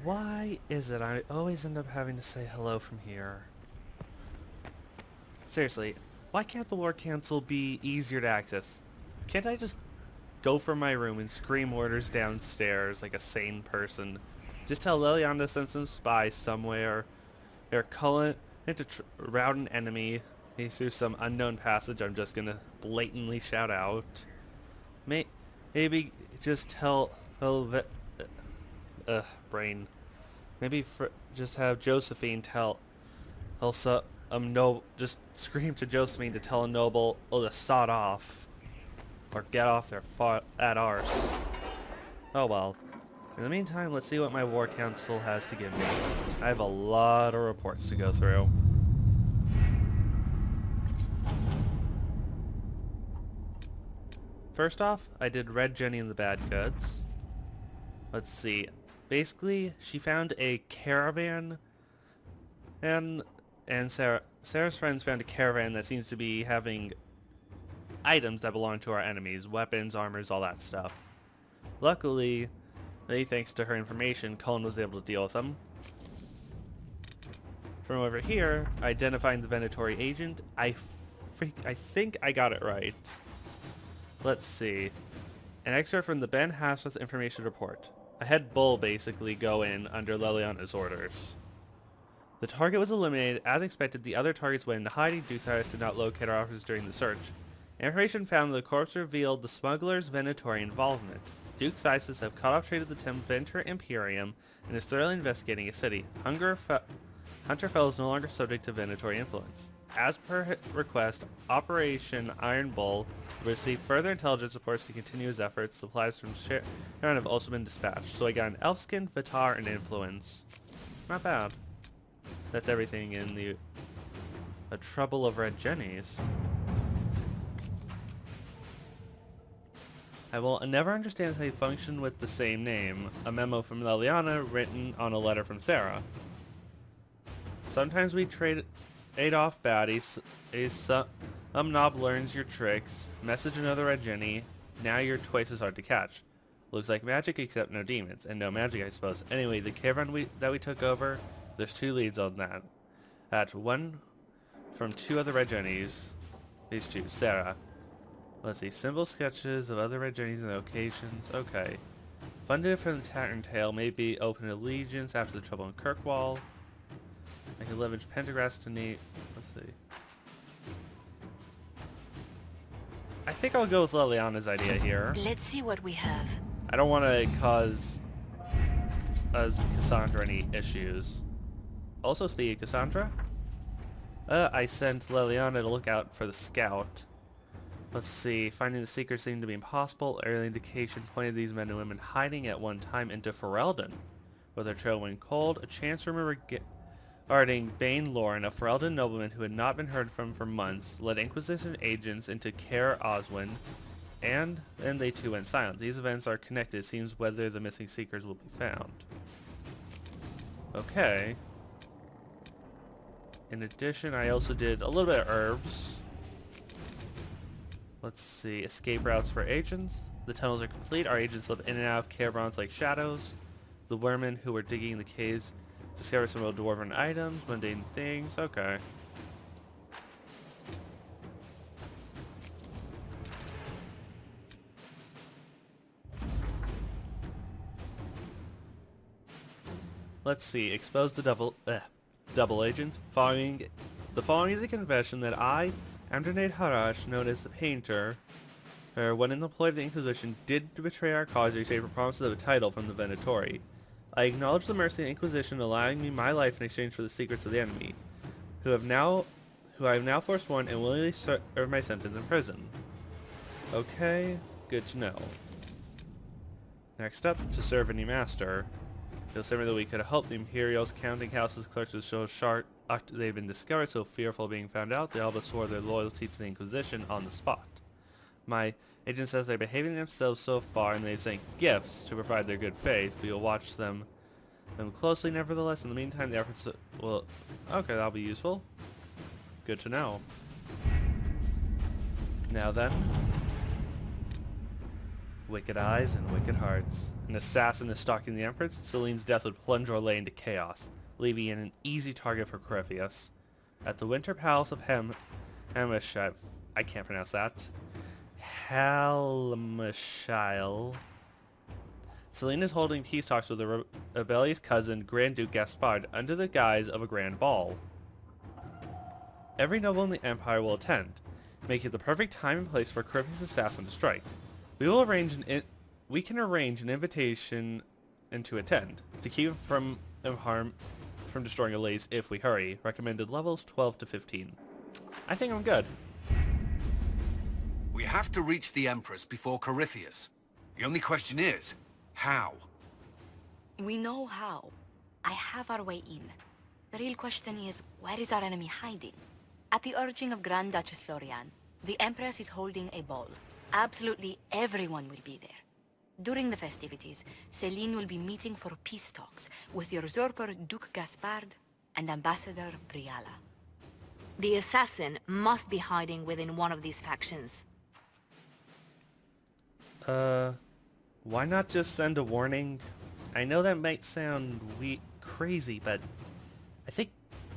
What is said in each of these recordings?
Why is it I always end up having to say hello from here? Seriously, why can't the War Council be easier to access? Can't I just go from my room and scream orders downstairs like a sane person? Just tell Liliana to send some spies somewhere, or call it into rout an enemy through some unknown passage I'm just gonna blatantly shout out. Maybe just tell brain. Maybe just have Josephine tell Elsa no just scream to Josephine to tell a noble to sod off or get off their at arse. Oh well. In the meantime, let's see what my war council has to give me. I have a lot of reports to go through. First off, I did Red Jenny and the Bad Goods. Let's see. Basically, she found a caravan, and Sarah's friends found a caravan that seems to be having items that belong to our enemies, weapons, armors, all that stuff. Luckily, thanks to her information, Cullen was able to deal with them. From over here, identifying the Venatori agent, I think I got it right. Let's see. An excerpt from the Ben Hassel's information report. I had Bull basically go in under Liliana's orders. The target was eliminated. As expected, the other targets went into hiding due to Thedas did not locate our officers during the search. Information found that the corpse revealed the smuggler's Venatori involvement. Duke Isis have cut off trade of the Temventor Imperium and is thoroughly investigating a city. Hunterfell is no longer subject to Venatori influence. As per request, Operation Iron Bull will receive further intelligence reports to continue his efforts. Supplies from Sharon have also been dispatched. So I got an Elfskin, Vitar, and Influence. Not bad. That's everything in the Trouble of Red Jennies. I will never understand how they function with the same name. A memo from Liliana written on a letter from Sarah. Sometimes we trade off baddies. Some knob learns your tricks. Message another Red Jenny. Now you're twice as hard to catch. Looks like magic except no demons. And no magic, I suppose. Anyway, the caravan that we took over, there's 2 leads on that. One from 2 other Red Jennies. These 2, Sarah. Let's see, simple sketches of other Red Jennies and occasions. Okay. Funded from the Tattern Tale, maybe open allegiance after the trouble in Kirkwall. I can leverage pentagraphs to need. Let's see. I think I'll go with Liliana's idea here. Let's see what we have. I don't want to cause Cassandra any issues. Also, speaking of Cassandra, I sent Liliana to look out for the scout. Let's see, finding the secret seemed to be impossible. Early indication pointed these men and women hiding at one time into Ferelden. With their trail went cold, a chance rumor regarding Bane Lauren, a Ferelden nobleman who had not been heard from for months, led Inquisition agents into Kaer Oswin, and then they too went silent. These events are connected. It seems whether the missing seekers will be found. Okay. In addition, I also did a little bit of herbs. Let's see, escape routes for agents. The tunnels are complete. Our agents slip in and out of caravans like shadows. The wormen who were digging the caves discover some old dwarven items, mundane things. Okay. Let's see, expose the double agent. Following is a confession that I, Amdrenade Harash, known as the Painter, when in the ploy of the Inquisition, did betray our cause in exchange for promises of a title from the Venatori. I acknowledge the mercy of the Inquisition allowing me my life in exchange for the secrets of the enemy, who I have now forsworn and willingly serve my sentence in prison. Okay, good to know. Next up, to serve any master. You'll say that we could help the Imperial's counting house's clerks to show sharp they've been discovered, so fearful of being found out, they all but swore their loyalty to the Inquisition on the spot. My agent says they're behaving themselves so far, and they've sent gifts to provide their good faith. We will watch them closely, nevertheless. In the meantime, the efforts will... Okay, that'll be useful. Good to know. Now then... Wicked eyes and wicked hearts. an assassin is stalking the Empress, Celine's death would plunge Orlais into chaos, leaving it an easy target for Corypheus. At the Winter Palace of Hammershive, I can't pronounce that, Halmashile, Celine is holding peace talks with a rebellious cousin, Grand Duke Gaspard, under the guise of a grand ball. Every noble in the Empire will attend, making it the perfect time and place for Corypheus' assassin to strike. We can arrange an invitation and to attend, to keep him from destroying Orlais if we hurry. Recommended levels 12 to 15. I think I'm good. We have to reach the Empress before Corypheus. The only question is, how? We know how. I have our way in. The real question is, where is our enemy hiding? At the urging of Grand Duchess Florian, the Empress is holding a ball. Absolutely everyone will be there. During the festivities, Celine will be meeting for peace talks with usurper Duke Gaspard and Ambassador Briala. The assassin must be hiding within one of these factions. Why not just send a warning? I know that might sound crazy, but I think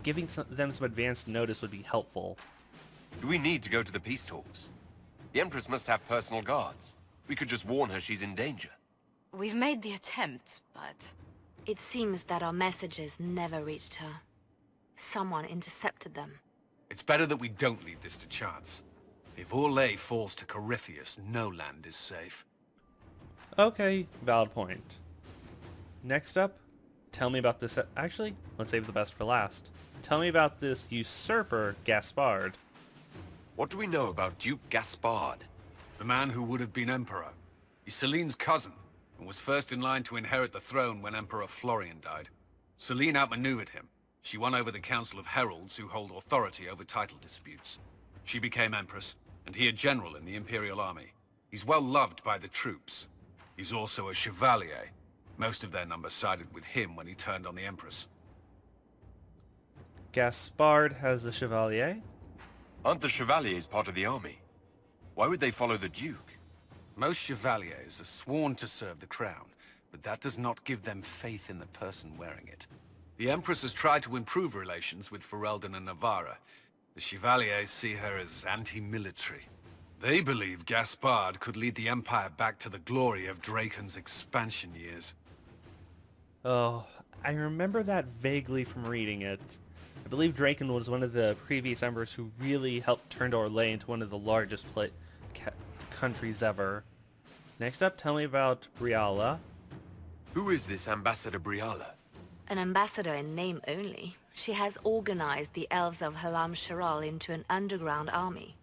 giving them some advance notice would be helpful. Do we need to go to the peace talks? The Empress must have personal guards. We could just warn her she's in danger. We've made the attempt, but... It seems that our messages never reached her. Someone intercepted them. It's better that we don't leave this to chance. If Orlais falls to Corypheus, no land is safe. Okay, valid point. Next up, tell me about this... Actually, let's save the best for last. Tell me about this usurper, Gaspard. What do we know about Duke Gaspard? The man who would have been Emperor. He's Celine's cousin, and was first in line to inherit the throne when Emperor Florian died. Celine outmaneuvered him. She won over the Council of Heralds, who hold authority over title disputes. She became Empress, and he a general in the Imperial Army. He's well loved by the troops. He's also a Chevalier. Most of their number sided with him when he turned on the Empress. Gaspard has the Chevalier? Aren't the Chevaliers part of the army? Why would they follow the Duke? Most Chevaliers are sworn to serve the crown, but that does not give them faith in the person wearing it. The Empress has tried to improve relations with Ferelden and Navarra. The Chevaliers see her as anti-military. They believe Gaspard could lead the Empire back to the glory of Draken's expansion years. Oh, I remember that vaguely from reading it. I believe Draken was one of the previous emperors who really helped turn Orlais into one of the largest countries ever. Next up, tell me about Briala. Who is this Ambassador Briala? An ambassador in name only. She has organized the elves of Halam Sharal into an underground army.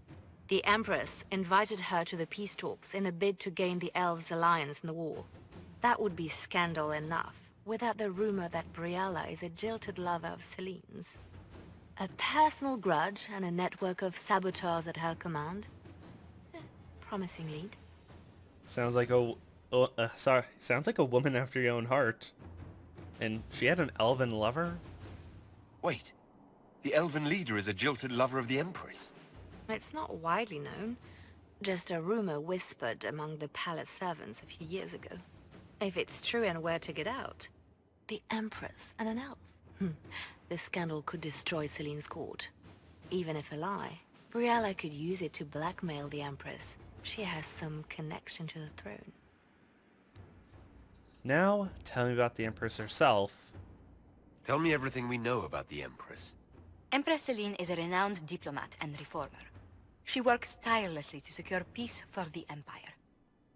The Empress invited her to the peace talks in a bid to gain the elves' alliance in the war. That would be scandal enough, without the rumor that Briala is a jilted lover of Celine's. A personal grudge and a network of saboteurs at her command. Promising lead. Sounds like sounds like a woman after your own heart. And she had an elven lover? Wait, the elven leader is a jilted lover of the Empress. It's not widely known. Just a rumor whispered among the palace servants a few years ago. If it's true and were to get out, the Empress and an elf. The scandal could destroy Celine's court. Even if a lie, Briala could use it to blackmail the Empress. She has some connection to the throne. Now, tell me about the Empress herself. Tell me everything we know about the Empress. Empress Celine is a renowned diplomat and reformer. She works tirelessly to secure peace for the Empire.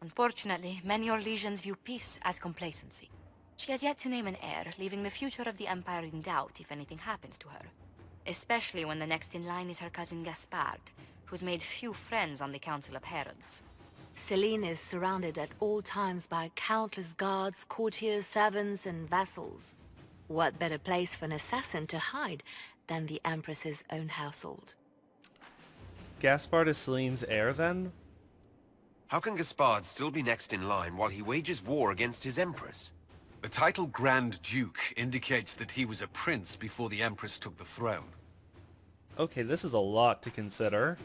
Unfortunately, many Orlesians view peace as complacency. She has yet to name an heir, leaving the future of the Empire in doubt if anything happens to her. Especially when the next in line is her cousin Gaspard, who's made few friends on the Council of Heralds. Celine is surrounded at all times by countless guards, courtiers, servants, and vassals. What better place for an assassin to hide than the Empress's own household? Gaspard is Celine's heir, then? How can Gaspard still be next in line while he wages war against his Empress? The title Grand Duke indicates that he was a prince before the Empress took the throne. Okay, this is a lot to consider.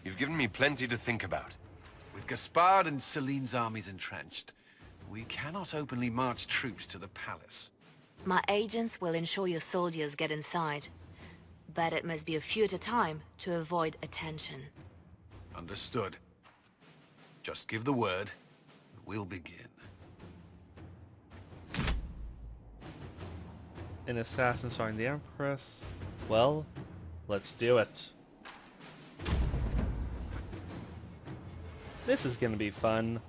You've given me plenty to think about. With Gaspard and Celine's armies entrenched, We cannot openly march troops to the palace. My agents will ensure your soldiers get inside. But it must be a few at a time to avoid attention. Understood. Just give the word, and we'll begin. An assassin starring the Empress. Well, let's do it. This is gonna be fun.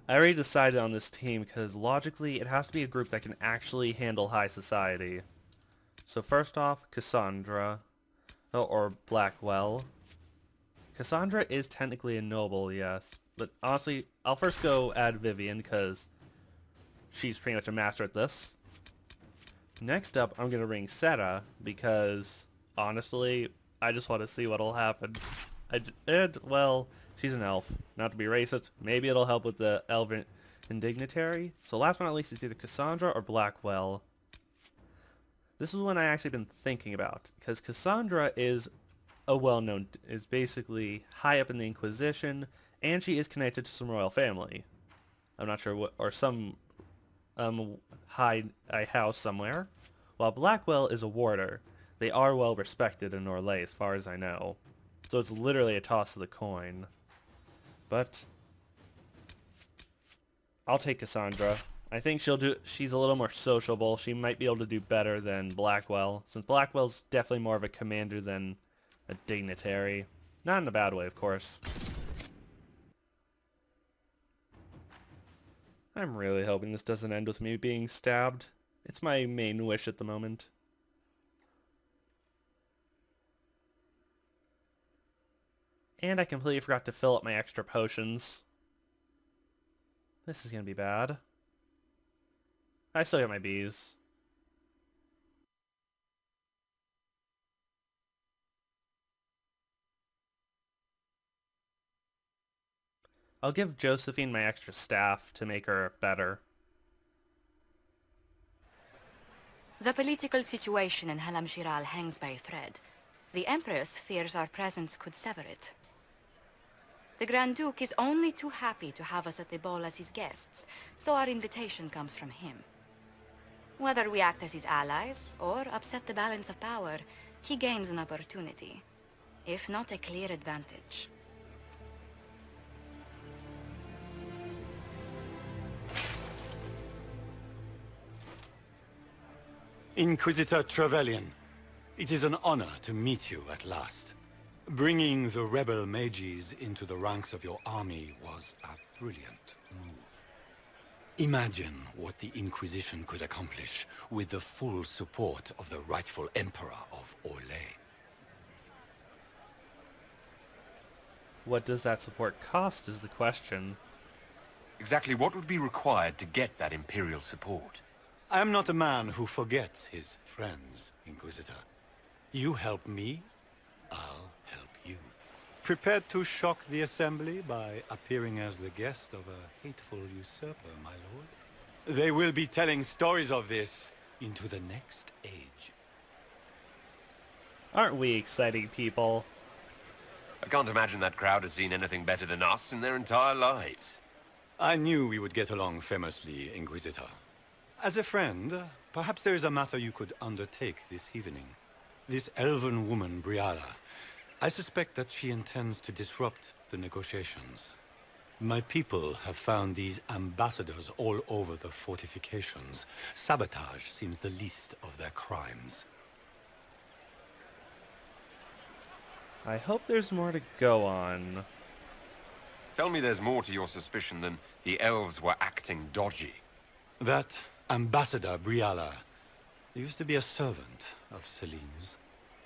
I already decided on this team because logically it has to be a group that can actually handle high society. So first off, Cassandra. Oh, or Blackwell. Cassandra is technically a noble, yes. But honestly, I'll first go add Vivian because she's pretty much a master at this. Next up, I'm going to bring Seta because, honestly, I just want to see what'll happen. Well, she's an elf. Not to be racist, maybe it'll help with the elven indignitary. So last but not least, it's either Cassandra or Blackwell. This is one I actually been thinking about, because Cassandra is a is basically high up in the Inquisition, and she is connected to some royal family. I'm not sure what, or some high house somewhere. While Blackwell is a warder, they are well respected in Orlais, as far as I know. So it's literally a toss of the coin. But I'll take Cassandra. I think she's a little more sociable. She might be able to do better than Blackwell, since Blackwell's definitely more of a commander than a dignitary. Not in a bad way, of course. I'm really hoping this doesn't end with me being stabbed. It's my main wish at the moment. And I completely forgot to fill up my extra potions. This is gonna be bad. I still got my bees. I'll give Josephine my extra staff to make her better. The political situation in Halam Shiral hangs by a thread. The Empress fears our presence could sever it. The Grand Duke is only too happy to have us at the ball as his guests, so our invitation comes from him. Whether we act as his allies or upset the balance of power, he gains an opportunity, if not a clear advantage. Inquisitor Trevelyan, it is an honor to meet you at last. Bringing the rebel mages into the ranks of your army was a brilliant move. Imagine what the Inquisition could accomplish with the full support of the rightful Emperor of Orlais. What does that support cost is the question. Exactly what would be required to get that Imperial support? I am not a man who forgets his friends, Inquisitor. You help me, I'll help you. Prepared to shock the Assembly by appearing as the guest of a hateful usurper, my lord? They will be telling stories of this into the next age. Aren't we exciting people? I can't imagine that crowd has seen anything better than us in their entire lives. I knew we would get along famously, Inquisitor. As a friend, perhaps there is a matter you could undertake this evening. This elven woman, Briala, I suspect that she intends to disrupt the negotiations. My people have found these ambassadors all over the fortifications. Sabotage seems the least of their crimes. I hope there's more to go on. Tell me there's more to your suspicion than the elves were acting dodgy. That Ambassador Briala used to be a servant of Celine's.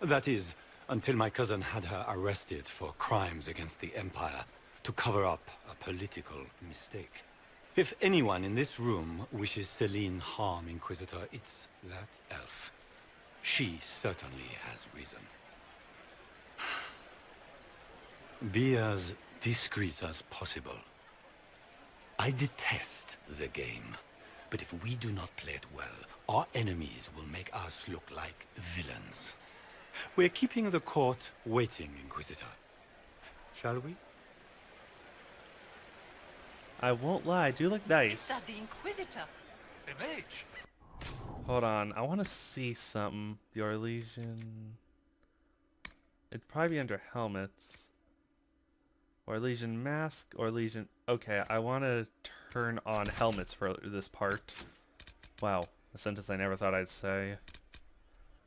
That is, until my cousin had her arrested for crimes against the Empire to cover up a political mistake. If anyone in this room wishes Celine harm, Inquisitor, it's that elf. She certainly has reason. Be as discreet as possible. I detest the game. But if we do not play it well, our enemies will make us look like villains. We're keeping the court waiting, Inquisitor. Shall we? I won't lie, I do look nice. Is that the Inquisitor? A mage. Hold on, I want to see something. The Orlesian... It'd probably be under helmets. Orlesian mask, Orlesian... Okay, I want to turn on helmets for this part. Wow, a sentence I never thought I'd say. I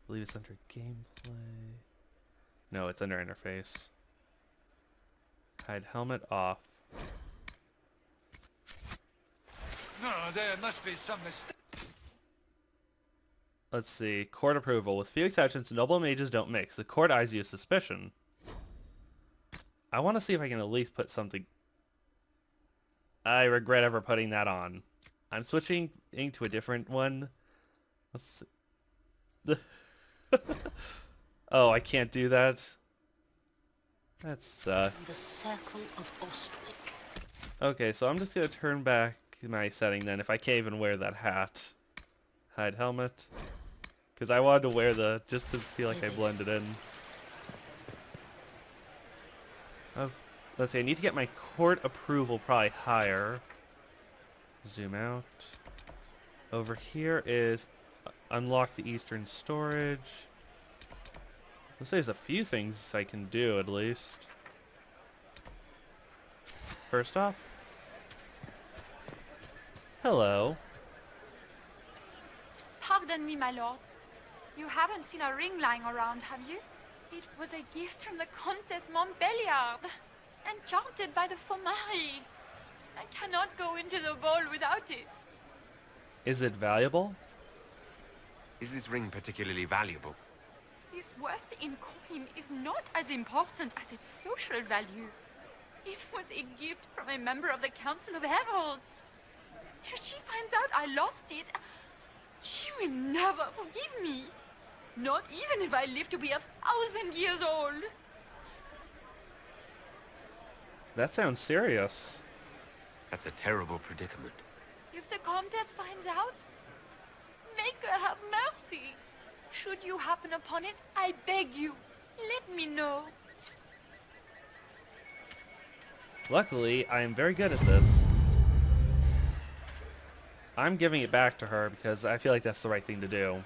believe it's under gameplay. No, it's under interface. Hide helmet off. No, there must be some mistake. Let's see. Court approval. With few exceptions, noble mages don't mix. The court eyes you with suspicion. I want to see if I can at least put something... I regret ever putting that on. I'm switching to a different one. Let's see. Oh, I can't do that. That's The Circle of Ostwick. Okay, so I'm just gonna turn back my setting then, if I can't even wear that hat. Hide helmet. Because I wanted to wear the, just to feel like I blended in. Oh, let's see, I need to get my court approval probably higher. Zoom out. Over here is unlock the eastern storage. Looks like there's a few things I can do at least. First off, hello. Pardon me, my lord. You haven't seen a ring lying around, have you? It was a gift from the Countess Montbelliard, enchanted by the Fomari. I cannot go into the ball without it. Is it valuable? Is this ring particularly valuable? Its worth in coin is not as important as its social value. It was a gift from a member of the Council of Heralds. If she finds out I lost it, she will never forgive me. Not even if I live to be 1,000 years old. That sounds serious. That's a terrible predicament. If the Countess finds out, make her have mercy. Should you happen upon it, I beg you, let me know. Luckily, I am very good at this. I'm giving it back to her because I feel like that's the right thing to do.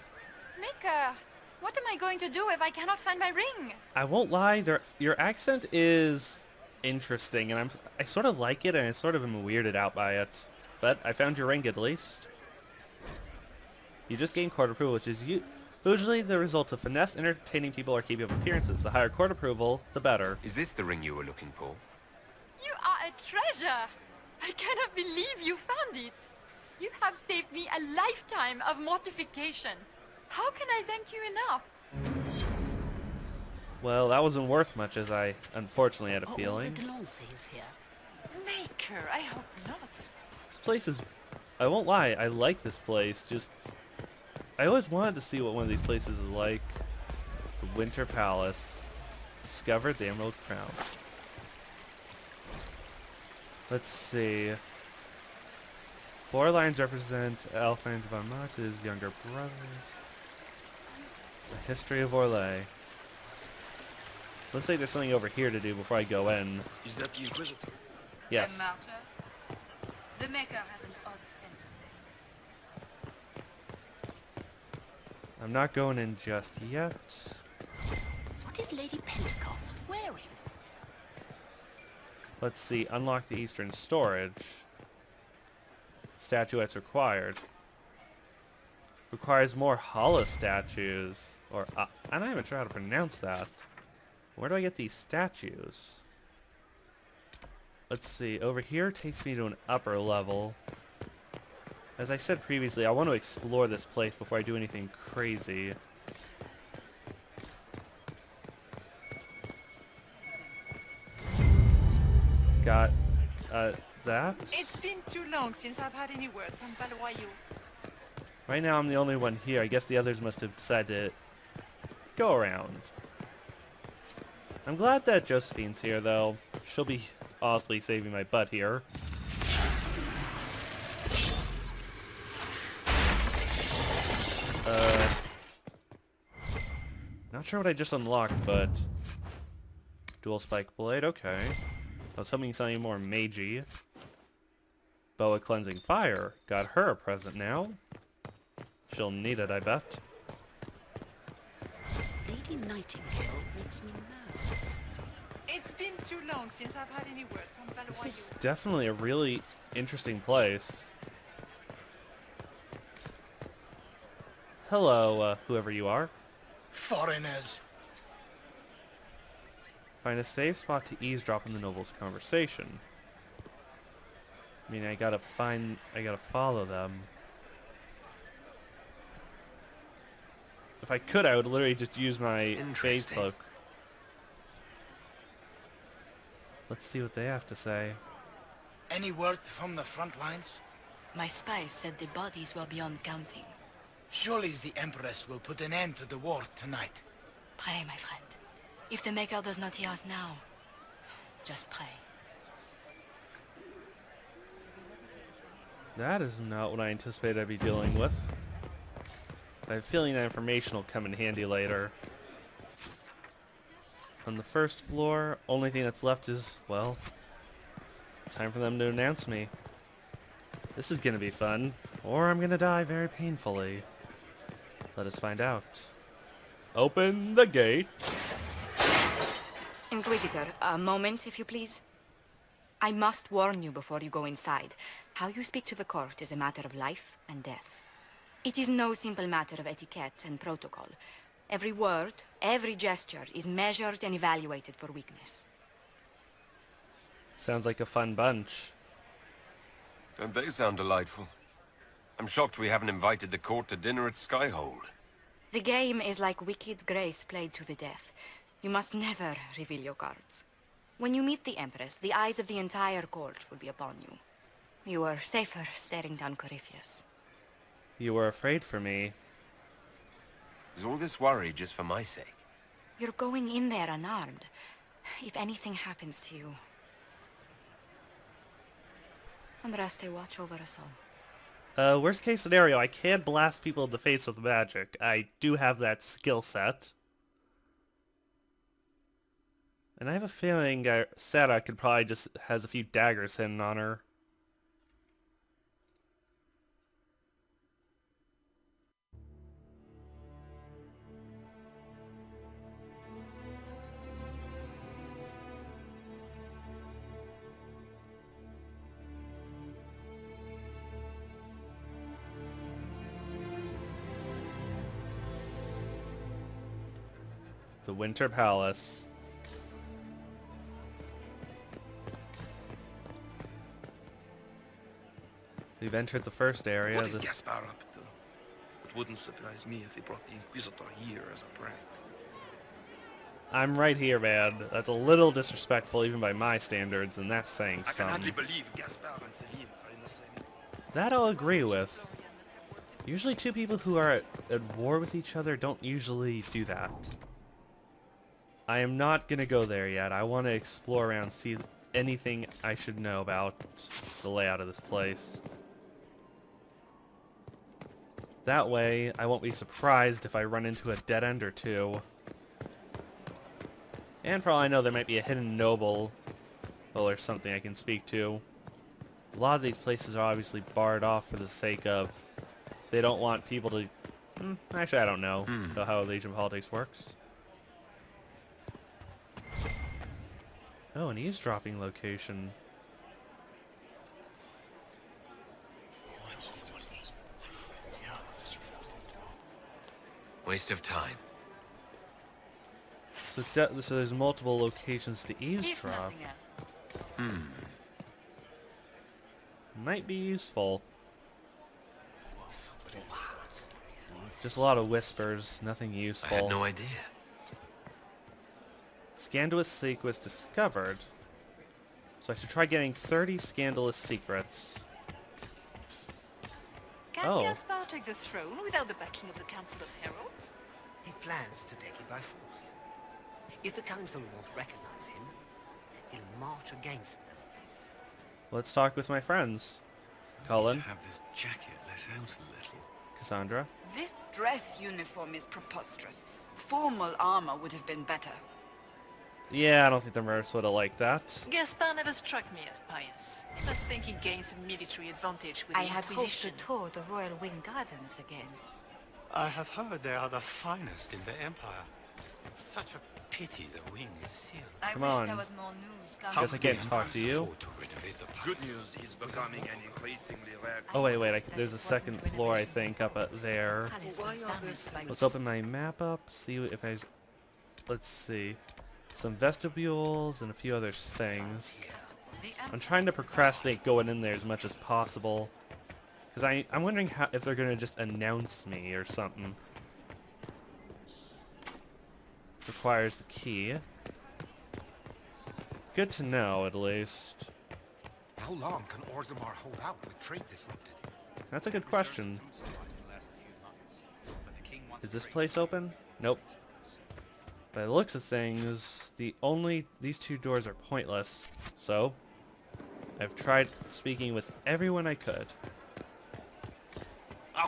Maker, what am I going to do if I cannot find my ring? I won't lie, your accent is interesting, and I sort of like it, and I sort of am weirded out by it. But I found your ring at least. You just gained court approval, which is usually the result of finesse, entertaining people, or keeping up appearances. The higher court approval, the better. Is this the ring you were looking for? You are a treasure. I cannot believe you found it. You have saved me a lifetime of mortification. How can I thank you enough? Well, that wasn't worth much, as I unfortunately had a Are all feeling. the Delancey's here? Maker, I hope not. This place is... I won't lie, I like this place, just... I always wanted to see what one of these places is like. The Winter Palace. Discovered the Emerald Crown. Let's see. 4 lines represent Alphonse von March's younger brothers. The history of Orlais. Looks like there's something over here to do before I go in. Is that the Inquisitor? Yes. The Maker has an odd sense of I'm not going in just yet. What is Lady Pentecost wearing? Let's see. Unlock the eastern storage. Statuettes required. Requires more Hala statues. Or, I'm not even sure how to pronounce that. Where do I get these statues? Let's see. Over here takes me to an upper level. As I said previously, I want to explore this place before I do anything crazy. Got, that? It's been too long since I've had any word from Valois. Right now I'm the only one here. I guess the others must have decided to go around. I'm glad that Josephine's here, though. She'll be honestly saving my butt here. Not sure what I just unlocked, but... Dual spike blade, okay. I was hoping something more magey. Boa Cleansing Fire. Got her a present now. She'll need it, I bet. Lady Nightingale makes me nervous. It's been too long since I've had any word from This Valois. is definitely a really interesting place. Hello, whoever you are. Foreigners. Find a safe spot to eavesdrop on the noble's conversation. I mean, I gotta follow them. If I could, I would literally just use my phase cloak. Let's see what they have to say. Any word from the front lines? My spies said the bodies were beyond counting. Surely the Empress will put an end to the war tonight. Pray, my friend. If the Maker does not hear us now, just pray. That is not what I anticipated I'd be dealing with. I have a feeling that information will come in handy later. On the first floor, only thing that's left is, well, time for them to announce me. This is gonna be fun, or I'm gonna die very painfully. Let us find out. Open the gate. Inquisitor, a moment, if you please. I must warn you before you go inside. How you speak to the court is a matter of life and death. It is no simple matter of etiquette and protocol. Every word, every gesture is measured and evaluated for weakness. Sounds like a fun bunch. Don't they sound delightful? I'm shocked we haven't invited the court to dinner at Skyhold. The game is like wicked grace played to the death. You must never reveal your cards. When you meet the Empress, the eyes of the entire court will be upon you. You are safer staring down Corypheus. You were afraid for me. Is all this worry just for my sake? You're going in there unarmed. If anything happens to you... Andraste, watch over us all. Worst case scenario, I can blast people in the face with magic. I do have that skill set. And I have a feeling Sarah could probably just has a few daggers hidden on her. The Winter Palace. We've entered the first area. What is Gaspar up to? It wouldn't surprise me if he brought the Inquisitor here as a prank. I'm right here, man. That's a little disrespectful even by my standards, and that's saying I can hardly something. believe Gaspar and Celine are in the same... That I'll agree with. Usually two people who are at war with each other don't usually do that. I am not gonna go there yet. I want to explore around, see anything I should know about the layout of this place. That way, I won't be surprised if I run into a dead end or two. And for all I know, there might be a hidden noble or something I can speak to. A lot of these places are obviously barred off for the sake of they don't want people to... actually, I don't know how Legion politics works. Oh, an eavesdropping location. Waste of time. So, so there's multiple locations to eavesdrop. Might be useful. Just a lot of whispers, nothing I useful. had no idea. Scandalous secrets discovered. So I should try getting 30 scandalous secrets. Can Oh. Gaspar take the throne without the backing of the Council of Heralds? He plans to take it by force. If the council won't recognize him, he'll march against them. Let's talk with my friends. Cullen, To have this jacket let out a little. Cassandra. This dress uniform is preposterous. Formal armor would have been better. Yeah, I don't think the Murphs would have liked that. Gaspar never struck me as pious. I think he gains a military advantage with I the had hoped to Inquisition. tour the Royal Wing Gardens again. I have heard they are the finest in the Empire. Such a pity the wing is sealed. I Come wish on. there was more news Guess I can't talk to you. To renovate the Good news is becoming an increasingly rare... Oh wait, there's a second floor I think up at there. Why are there so Let's open my map up, see if I... Let's see. Some vestibules and a few other things. I'm trying to procrastinate going in there as much as possible. Because I'm wondering if they're going to just announce me or something. Requires the key. Good to know, at least. How long can Orzammar hold out with trade disrupted? That's a good question. Is this place open? Nope. By the looks of things, these two doors are pointless. So, I've tried speaking with everyone I could.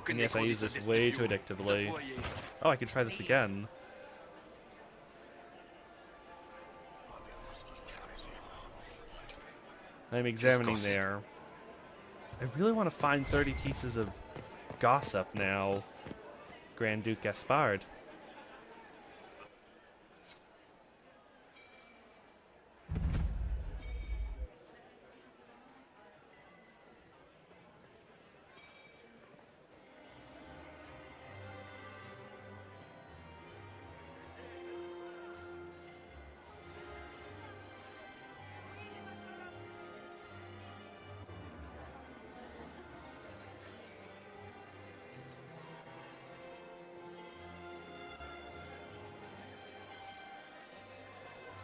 And yes, I use this way too addictively. Oh, I could try this again. I'm examining there. I really want to find 30 pieces of gossip now. Grand Duke Gaspard.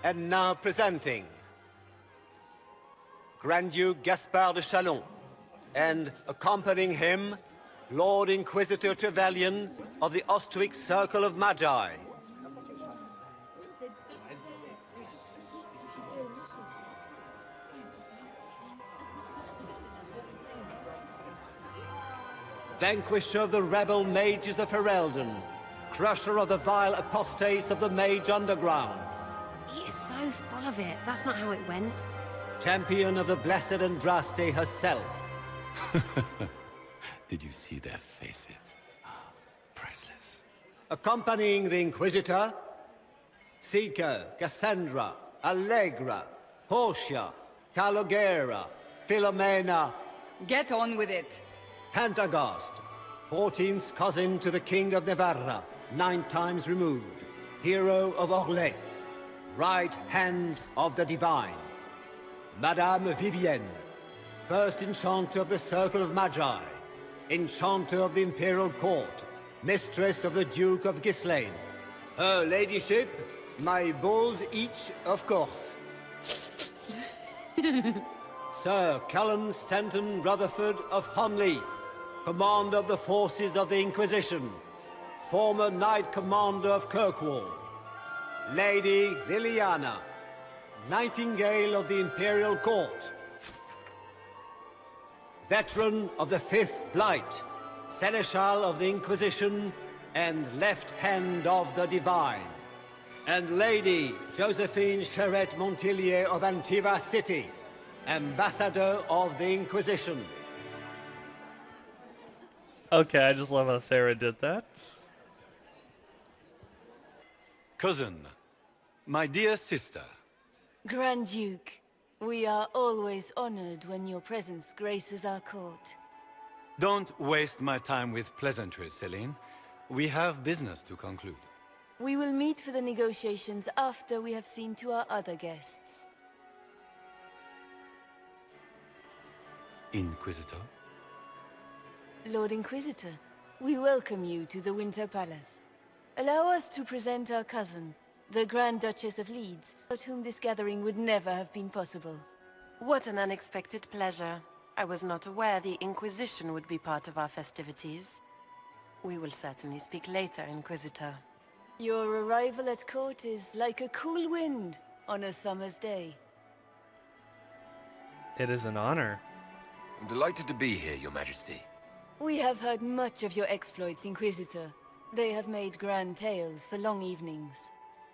And now presenting Grand Duke Gaspard de Chalon, and accompanying him, Lord Inquisitor Trevelyan of the Ostwick Circle of Magi. Vanquisher of the rebel mages of Ferelden, crusher of the vile apostates of the Mage Underground. He is so full of it. That's not how it went. Champion of the Blessed Andraste herself. Did you see their faces? Priceless. Accompanying the Inquisitor, Seeker, Cassandra, Allegra, Portia, Calogera, Philomena. Get on with it. Pantagast, 14th cousin to the King of Navarra, 9 times removed. Hero of Orlais. Right hand of the Divine. Madame Vivienne, first Enchanter of the Circle of Magi, Enchanter of the Imperial Court, Mistress of the Duke of Ghislaine. Her Ladyship, my bulls each, of course. Sir Callum Stanton Rutherford of Honleith, Commander of the Forces of the Inquisition, former Knight Commander of Kirkwall. Lady Liliana, Nightingale of the Imperial Court. Veteran of the 5th Blight, Seneschal of the Inquisition, and Left Hand of the Divine. And Lady Josephine Charette Montillier of Antiva City, Ambassador of the Inquisition. Okay, I just love how Sarah did that. Cousin, my dear sister. Grand Duke, we are always honored when your presence graces our court. Don't waste my time with pleasantries, Celine. We have business to conclude. We will meet for the negotiations after we have seen to our other guests. Inquisitor? Lord Inquisitor, we welcome you to the Winter Palace. Allow us to present our cousin, the Grand Duchess of Leeds, without whom this gathering would never have been possible. What an unexpected pleasure. I was not aware the Inquisition would be part of our festivities. We will certainly speak later, Inquisitor. Your arrival at court is like a cool wind on a summer's day. It is an honor. I'm delighted to be here, Your Majesty. We have heard much of your exploits, Inquisitor. They have made grand tales for long evenings.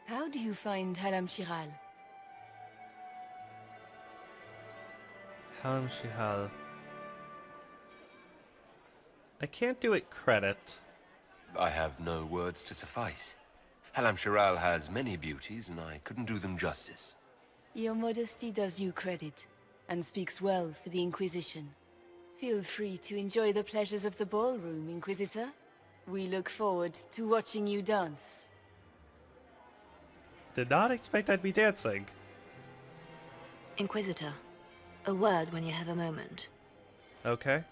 How do you find Halam Shiral? Helm Shihal. I can't do it credit. I have no words to suffice. Halam Shiral has many beauties, and I couldn't do them justice. Your modesty does you credit, and speaks well for the Inquisition. Feel free to enjoy the pleasures of the ballroom, Inquisitor. We look forward to watching you dance. Did not expect I'd be dancing. Inquisitor, a word when you have a moment. Okay.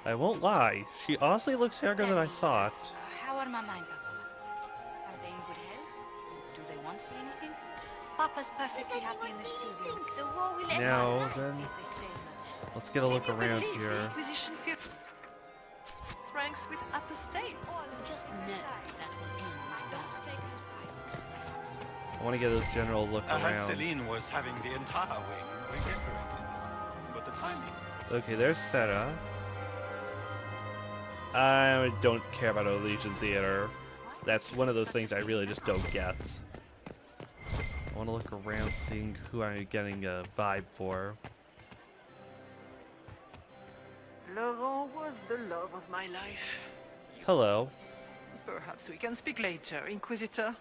I won't lie, she honestly looks younger than I thought. How are Mama and Papa? Are they in good health? Do they want for anything? Papa's perfectly happy in the studio. The war will Now then, let's get a look around here. Inquisition feels ranks with apostates. Just know that will end. Don't take her side. I want to get a general look I heard around. Celine was having the entire wing redecorated. But the timing... Okay, there's Seta. I don't care about Elysian Theater. That's one of those things I really just don't get. I want to look around, seeing who I'm getting a vibe for. Laurent was the love of my life. Hello. Perhaps we can speak later, Inquisitor.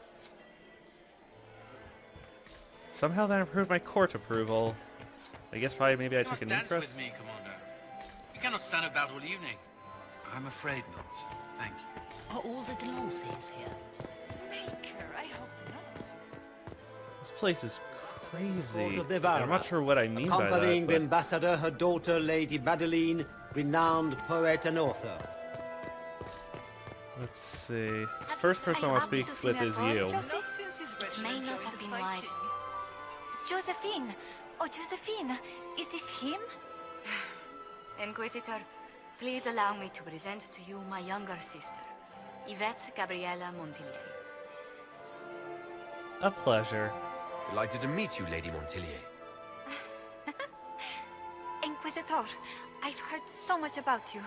Somehow that improved my court approval. I guess probably maybe I You took must an dance interest. with me, Commander. You cannot stand about all evening. I'm afraid not. Thank you. Are all the Delancers here? Maker, I hope not. This place is crazy. Court of And Nevarra, I'm not sure what I mean by accompanying that. the But ambassador, her daughter, Lady Madeline, renowned poet and author. let's see. First person I want to speak with is you. Not since his It regiment may not joined have the been fighting. wise. Josephine! Oh, Josephine! Is this him? Inquisitor, please allow me to present to you my younger sister, Yvette Gabriella Montillier. A pleasure. Delighted to meet you, Lady Montillier. Inquisitor, I've heard so much about you,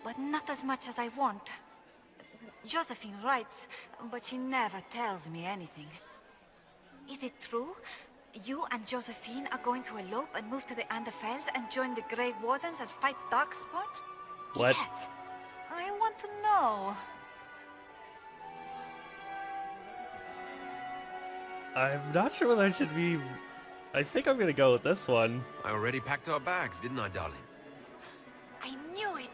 but not as much as I want. Josephine writes, but she never tells me anything. Is it true? You and Josephine are going to elope and move to the Anderfells and join the Grey Wardens and fight Darkspawn? What? Yet, I want to know. I'm not sure whether I should be... I think I'm gonna go with this one. I already packed our bags, didn't I, darling? I knew it.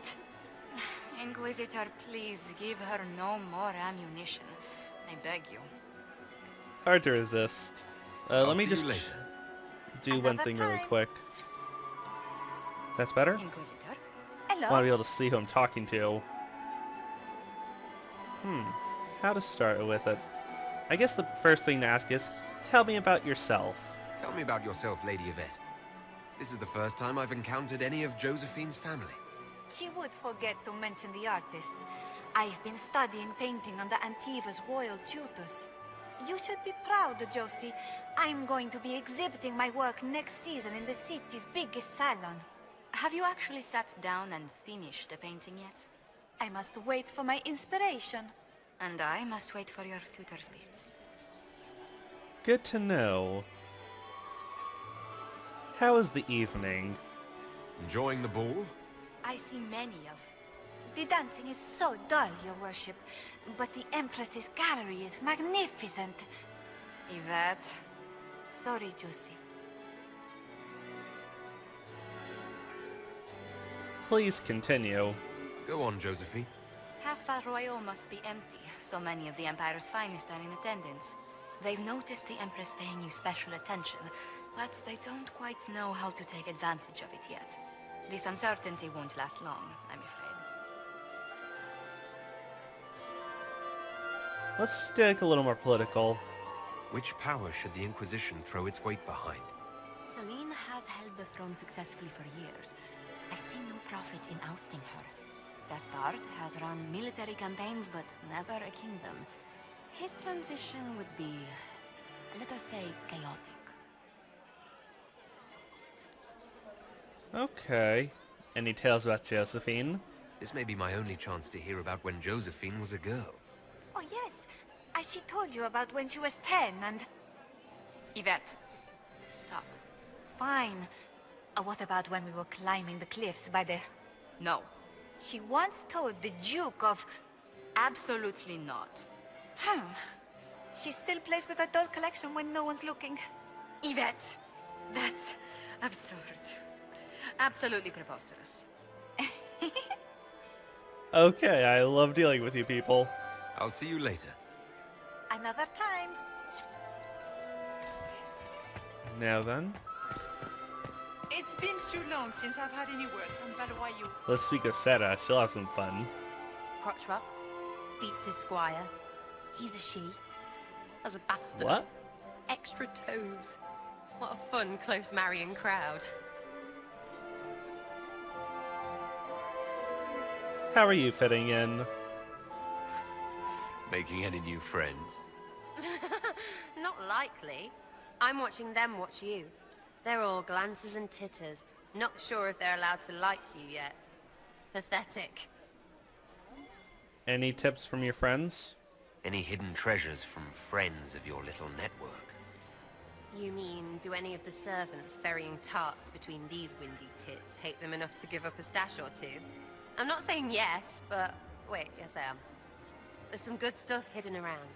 Inquisitor, please give her no more ammunition. I beg you. Hard to resist. I'll Let me see you just later. do one thing really quick. That's better? Inquisitor? I want to be able to see who I'm talking to. How to start with it? I guess the first thing to ask is, tell me about yourself. Tell me about yourself, Lady Yvette. This is the first time I've encountered any of Josephine's family. She would forget to mention the artists. I've been studying painting under Antiva's royal tutors. You should be proud, Josie. I'm going to be exhibiting my work next season in the city's biggest salon. Have you actually sat down and finished the painting yet? I must wait for my inspiration. And I must wait for your tutor's bits. Good to know. How was the evening? Enjoying the ball? I see many of... The dancing is so dull, your worship. But the Empress's gallery is magnificent. Yvette? Sorry, Josie. Please continue. Go on, Josephine. Half Royal must be empty. So many of the Empire's finest are in attendance. They've noticed the Empress paying you special attention, but they don't quite know how to take advantage of it yet. This uncertainty won't last long, I'm afraid. Let's stick a little more political. Which power should the Inquisition throw its weight behind? Celine has held the throne successfully for years. I see no profit in ousting her. Gaspard has run military campaigns, but never a kingdom. His transition would be, let us say, chaotic. Okay. Any tales about Josephine? This may be my only chance to hear about when Josephine was a girl. Oh, yes. As she told you about when she was 10 and... Yvette, fine. What about when we were climbing the cliffs by the... No. She once told the Duke of... Absolutely not. Huh. She still plays with her doll collection when no one's looking. Yvette, that's absurd. Absolutely preposterous. Okay, I love dealing with you people. I'll see you later. Another time. Now then, It's been too long since I've had any word from Valois. let's speak of Seta. She'll have some fun. Crotch-rot. Beats his squire. He's a she. As a bastard. What? Extra toes. What a fun, close marrying crowd. How are you fitting in? Making any new friends? Not likely. I'm watching them watch you. They're all glances and titters. Not sure if they're allowed to like you yet. Pathetic. Any tips from your friends? Any hidden treasures from friends of your little network? You mean, do any of the servants ferrying tarts between these windy tits hate them enough to give up a stash or two? I'm not saying yes, but... Wait, yes I am. There's some good stuff hidden around.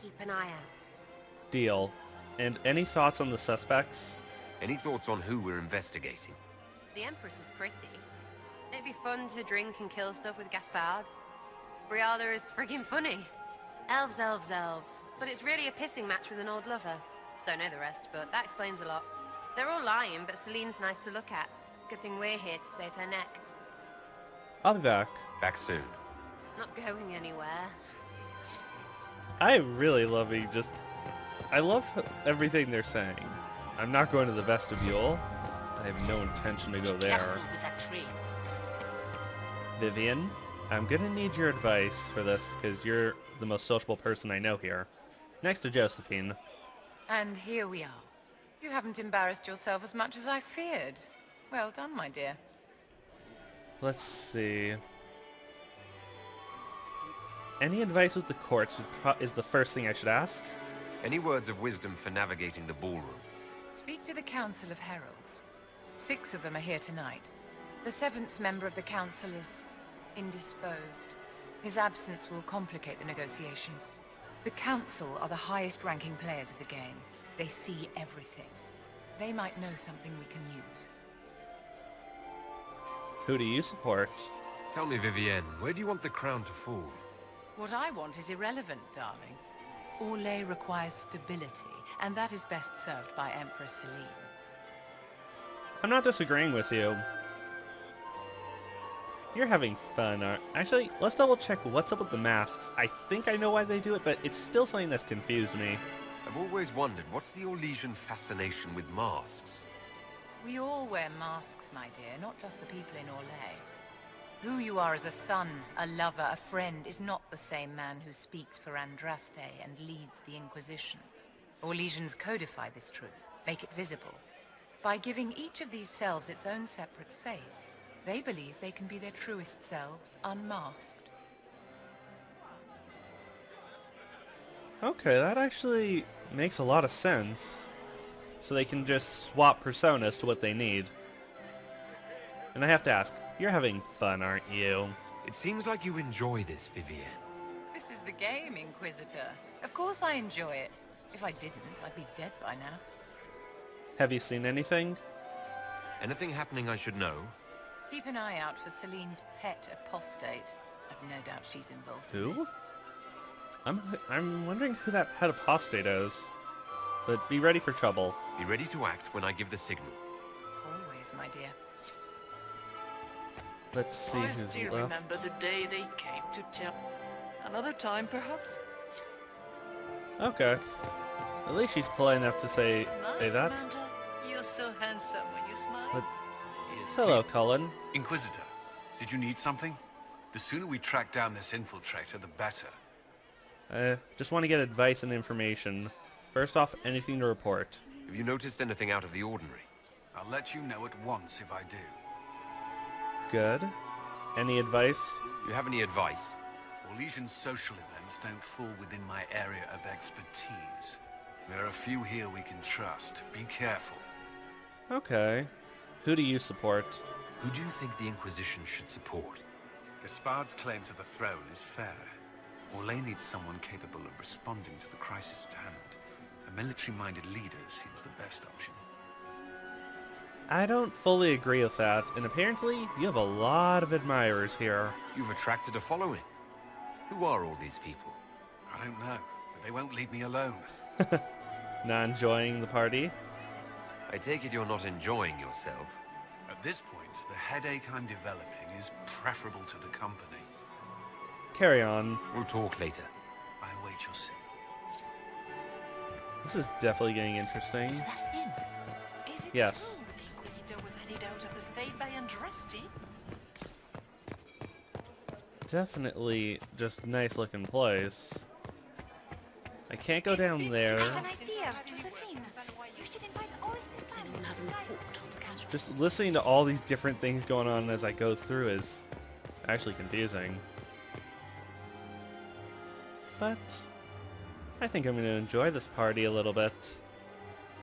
Keep an eye out. Deal. And any thoughts on the suspects? Any thoughts on who we're investigating? The Empress is pretty. It'd be fun to drink and kill stuff with Gaspard. Briala is friggin' funny. Elves, elves, elves. But it's really a pissing match with an old lover. Don't know the rest, but that explains a lot. They're all lying, but Celine's nice to look at. Good thing we're here to save her neck. I'll be back. Back soon. Not going anywhere. I really love I love everything they're saying. I'm not going to the vestibule. I have no intention to go there. Careful with that tree. Vivian, I'm gonna need your advice for this, because you're the most sociable person I know here. Next to Josephine. And here we are. You haven't embarrassed yourself as much as I feared. Well done, my dear. Let's see. Any advice with the court is the first thing I should ask. Any words of wisdom for navigating the ballroom? Speak to the Council of Heralds. 6 of them are here tonight. The 7th member of the Council is indisposed. His absence will complicate the negotiations. The Council are the highest-ranking players of the game. They see everything. They might know something we can use. Who do you support? Tell me, Vivienne, where do you want the crown to fall? What I want is irrelevant, darling. Orlais requires stability, and that is best served by Empress Celine. I'm not disagreeing with you. You're having fun, Actually, let's double check what's up with the masks. I think I know why they do it, but it's still something that's confused me. I've always wondered, what's the Orlesian fascination with masks? We all wear masks, my dear, not just the people in Orlais. Who you are as a son, a lover, a friend, is not the same man who speaks for Andraste and leads the Inquisition. Orlesians codify this truth, make it visible. By giving each of these selves its own separate face, they believe they can be their truest selves, unmasked. Okay, that actually makes a lot of sense. So they can just swap personas to what they need. And I have to ask, you're having fun, aren't you? It seems like you enjoy this, Vivienne. This is the game, Inquisitor. Of course I enjoy it. If I didn't, I'd be dead by now. Have you seen anything? Anything happening I should know? Keep an eye out for Celine's pet apostate. I've no doubt she's involved in Who? this. I'm wondering who that pet apostate is. But be ready for trouble. Be ready to act when I give the signal. Always, my dear. Let's see I who's still left. remember the day they came to tell. Another time, perhaps? Okay. At least she's polite enough to say that. Commander. You're so handsome when you smile. But Yes, hello, please. Cullen. Inquisitor, did you need something? The sooner we track down this infiltrator, the better. Just want to get advice and information. First off, anything to report. Have you noticed anything out of the ordinary? I'll let you know at once if I do. Good. Any advice? You have any advice? Orlesian social events don't fall within my area of expertise. There are a few here we can trust. Be careful. Okay. Who do you support? Who do you think the Inquisition should support? Gaspard's claim to the throne is fair. Orlais needs someone capable of responding to the crisis at hand. A military-minded leader seems the best option. I don't fully agree with that, and apparently you have a lot of admirers here. You've attracted a following. Who are all these people? I don't know, but they won't leave me alone. Not enjoying the party? I take it you're not enjoying yourself. At this point, the headache I'm developing is preferable to the company. Carry on. We'll talk later. I await your signal. This is definitely getting interesting. Is that him? Is it Yes. true the Inquisitor was headed out of the Fade by Andraste? Definitely just nice looking place. I can't go down there. I have an idea, Josephine. You should invite all the family. Just listening to all these different things going on as I go through is actually confusing. But I think I'm going to enjoy this party a little bit.